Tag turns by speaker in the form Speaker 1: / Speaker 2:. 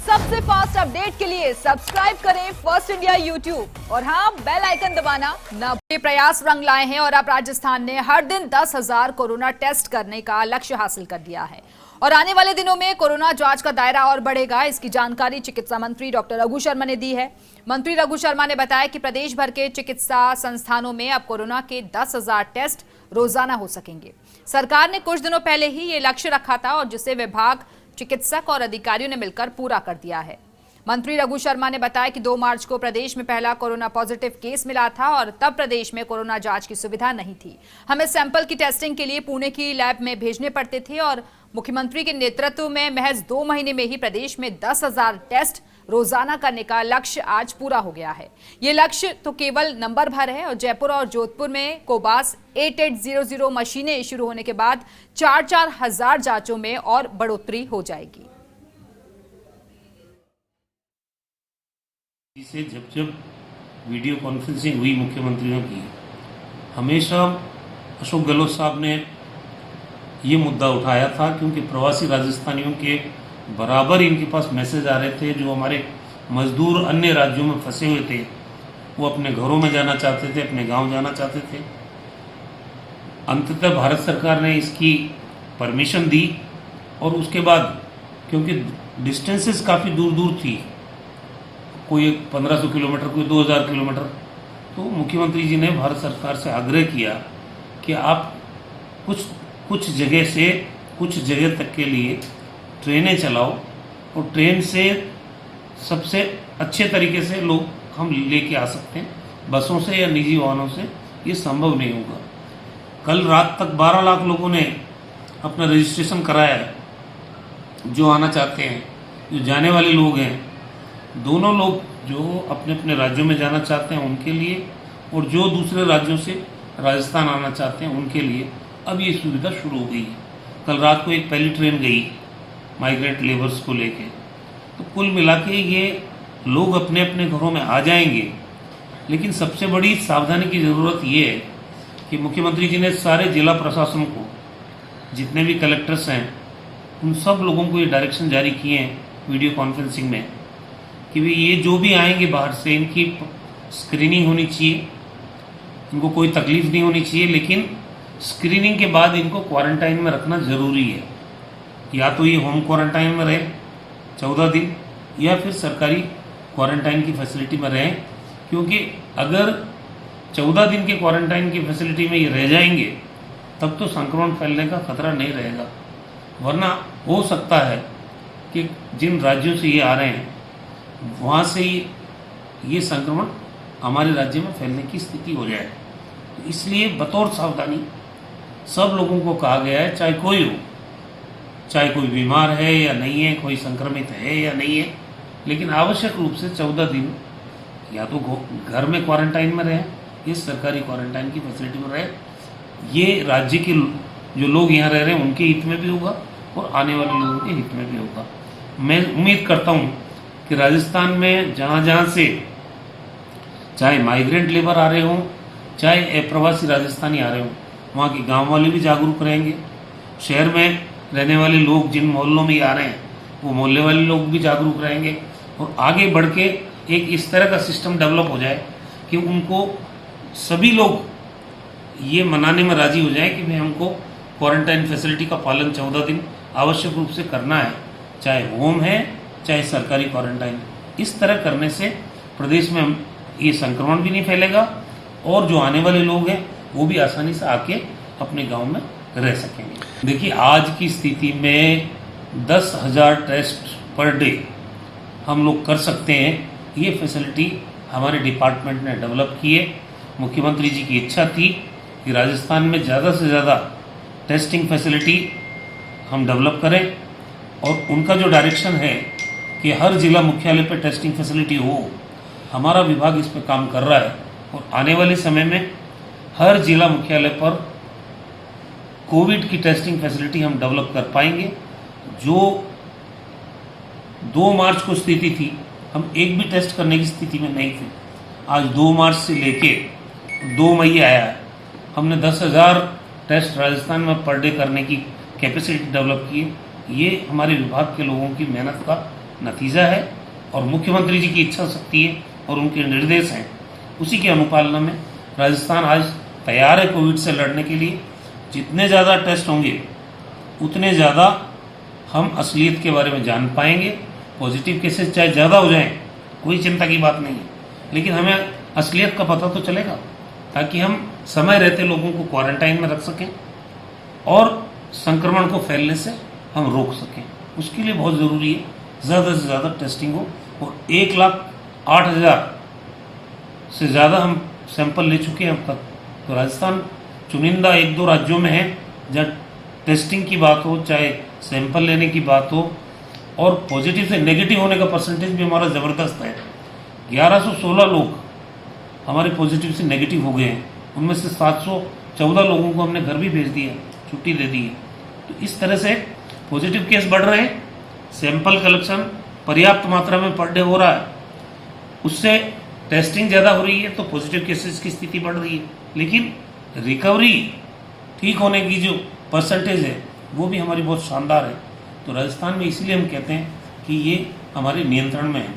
Speaker 1: सबसे fast update के लिए सब्सक्राइब करें फर्स्ट इंडिया यूट्यूब और हाँ, बेल आइकन दबाना ना। ये प्रयास रंग लाए हैं और अब राजस्थान ने हर दिन 10,000 कोरोना टेस्ट करने का लक्ष्य हासिल कर दिया है और आने वाले दिनों में कोरोना जांच का दायरा और बढ़ेगा। इसकी जानकारी चिकित्सा मंत्री डॉक्टर रघु शर्मा ने दी है। मंत्री रघु शर्मा ने बताया कि प्रदेश भर के चिकित्सा संस्थानों में अब कोरोना के 10,000 टेस्ट रोजाना हो सकेंगे। सरकार ने कुछ दिनों पहले ही ये लक्ष्य रखा था और जिसे विभाग, चिकित्सक और अधिकारियों ने मिलकर पूरा कर दिया है। मंत्री रघु शर्मा ने बताया कि 2 मार्च को प्रदेश में पहला कोरोना पॉजिटिव केस मिला था और तब प्रदेश में कोरोना जांच की सुविधा नहीं थी। हमें सैंपल की टेस्टिंग के लिए पुणे की लैब में भेजने पड़ते थे और मुख्यमंत्री के नेतृत्व में महज 2 महीने में ही प्रदेश में 10,000 टेस्ट रोजाना करने का लक्ष्य आज पूरा हो गया है। ये लक्ष्य तो केवल नंबर भर है और जयपुर और जोधपुर में कोबास 8800 मशीनें शुरू होने के बाद 4-4 हजार जांचों में और बढ़ोतरी हो जाएगी।
Speaker 2: से जब वीडियो कॉन्फ्रेंसिंग हुई मुख्यमंत्रियों की, हमेशा अशोक गहलोत साहब ने ये मुद्दा उठाया था क्योंकि प्रवासी राजस्थानियों के बराबर इनके पास मैसेज आ रहे थे। जो हमारे मजदूर अन्य राज्यों में फंसे हुए थे वो अपने घरों में जाना चाहते थे, अपने गांव जाना चाहते थे। अंततः भारत सरकार ने इसकी परमिशन दी और उसके बाद क्योंकि डिस्टेंसेस काफ़ी दूर दूर थी, कोई 1500 किलोमीटर, कोई 2000 किलोमीटर, तो मुख्यमंत्री जी ने भारत सरकार से आग्रह किया कि आप कुछ जगह से कुछ जगह तक के लिए ट्रेनें चलाओ और ट्रेन से सबसे अच्छे तरीके से लोग हम लेके आ सकते हैं। बसों से या निजी वाहनों से ये संभव नहीं होगा। कल रात तक 12 लाख लोगों ने अपना रजिस्ट्रेशन कराया है, जो आना चाहते हैं। जो जाने वाले लोग हैं, दोनों लोग जो अपने अपने राज्यों में जाना चाहते हैं उनके लिए और जो दूसरे राज्यों से राजस्थान आना चाहते हैं उनके लिए अब ये सुविधा शुरू हो गई है। कल रात को एक पहली ट्रेन गई माइग्रेंट लेबर्स को लेके, तो कुल मिला के ये लोग अपने अपने घरों में आ जाएंगे। लेकिन सबसे बड़ी सावधानी की ज़रूरत ये है कि मुख्यमंत्री जी ने सारे जिला प्रशासन को, जितने भी कलेक्टर्स हैं, उन सब लोगों को ये डायरेक्शन जारी किए हैं वीडियो कॉन्फ्रेंसिंग में कि भाई ये जो भी आएंगे बाहर से, इनकी स्क्रीनिंग होनी चाहिए, इनको कोई तकलीफ नहीं होनी चाहिए, लेकिन स्क्रीनिंग के बाद इनको क्वारंटाइन में रखना ज़रूरी है। या तो ये होम क्वारंटाइन में रहे 14 दिन या फिर सरकारी क्वारंटाइन की फैसिलिटी में रहें, क्योंकि अगर 14 दिन के क्वारंटाइन की फैसिलिटी में ये रह जाएंगे तब तो संक्रमण फैलने का खतरा नहीं रहेगा। वरना हो सकता है कि जिन राज्यों से ये आ रहे हैं वहाँ से ये संक्रमण हमारे राज्य में फैलने की स्थिति हो जाए। तो इसलिए बतौर सावधानी सब लोगों को कहा गया है, चाहे कोई हो, चाहे कोई बीमार है या नहीं है, कोई संक्रमित है या नहीं है, लेकिन आवश्यक रूप से 14 दिन या तो घर में क्वारंटाइन में रहे या सरकारी क्वारंटाइन की फैसिलिटी में रहे। ये राज्य के जो लोग यहाँ रह रहे हैं उनके हित में भी होगा और आने वाले लोगों के हित में भी होगा। मैं उम्मीद करता हूँ कि राजस्थान में जहाँ जहाँ से चाहे माइग्रेंट लेबर आ रहे हों, चाहे अप्रवासी राजस्थानी आ रहे हों, वहाँ के गांव वाले भी जागरूक रहेंगे। शहर में रहने वाले लोग जिन मोहल्लों में आ रहे हैं वो मोहल्ले वाले लोग भी जागरूक रहेंगे और आगे बढ़ के एक इस तरह का सिस्टम डेवलप हो जाए कि उनको सभी लोग ये मनाने में राजी हो जाए कि भाई हमको क्वारंटाइन फैसिलिटी का पालन 14 दिन आवश्यक रूप से करना है, चाहे होम है चाहे सरकारी क्वारंटाइन। इस तरह करने से प्रदेश में ये संक्रमण भी नहीं फैलेगा और जो आने वाले लोग हैं वो भी आसानी से आके अपने गांव में रह सकेंगे। देखिए, आज की स्थिति में 10,000 टेस्ट पर डे हम लोग कर सकते हैं। ये फैसिलिटी हमारे डिपार्टमेंट ने डेवलप की है। मुख्यमंत्री जी की इच्छा थी कि राजस्थान में ज़्यादा से ज़्यादा टेस्टिंग फैसिलिटी हम डेवलप करें और उनका जो डायरेक्शन है कि हर जिला मुख्यालय पर टेस्टिंग फैसिलिटी हो, हमारा विभाग इस पर काम कर रहा है और आने वाले समय में हर जिला मुख्यालय पर कोविड की टेस्टिंग फैसिलिटी हम डेवलप कर पाएंगे। जो 2 मार्च को स्थिति थी, हम एक भी टेस्ट करने की स्थिति में नहीं थे। आज 2 मार्च से लेके 2 मई आया है, हमने 10,000 टेस्ट राजस्थान में पर डे करने की कैपेसिटी डेवलप की। ये हमारे विभाग के लोगों की मेहनत का नतीजा है और मुख्यमंत्री जी की इच्छा शक्ति है और उनके निर्देश हैं, उसी की अनुपालना में राजस्थान आज तैयार है कोविड से लड़ने के लिए। जितने ज़्यादा टेस्ट होंगे उतने ज़्यादा हम असलियत के बारे में जान पाएंगे। पॉजिटिव केसेस चाहे ज़्यादा हो जाएं, कोई चिंता की बात नहीं है, लेकिन हमें असलियत का पता तो चलेगा, ताकि हम समय रहते लोगों को क्वारंटाइन में रख सकें और संक्रमण को फैलने से हम रोक सकें। उसके लिए बहुत ज़रूरी है ज़्यादा से ज़्यादा टेस्टिंग हो। और 1,08,000 से ज़्यादा हम सैंपल ले चुके हैं अब तक। तो राजस्थान चुनिंदा 1-2 राज्यों में है जहाँ टेस्टिंग की बात हो, चाहे सैंपल लेने की बात हो, और पॉजिटिव से नेगेटिव होने का परसेंटेज भी हमारा ज़बरदस्त है। 1116 लोग हमारे पॉजिटिव से नेगेटिव हो गए हैं, उनमें से 714 लोगों को हमने घर भी भेज दिया, छुट्टी दे दी है। तो इस तरह से पॉजिटिव केस बढ़ रहे हैं, सैंपल कलेक्शन पर्याप्त मात्रा में पर डे हो रहा है, उससे टेस्टिंग ज़्यादा हो रही है तो पॉजिटिव केसेस की स्थिति बढ़ रही है, लेकिन रिकवरी ठीक होने की जो परसेंटेज है वो भी हमारी बहुत शानदार है। तो राजस्थान में इसीलिए हम कहते हैं कि ये हमारे नियंत्रण में है।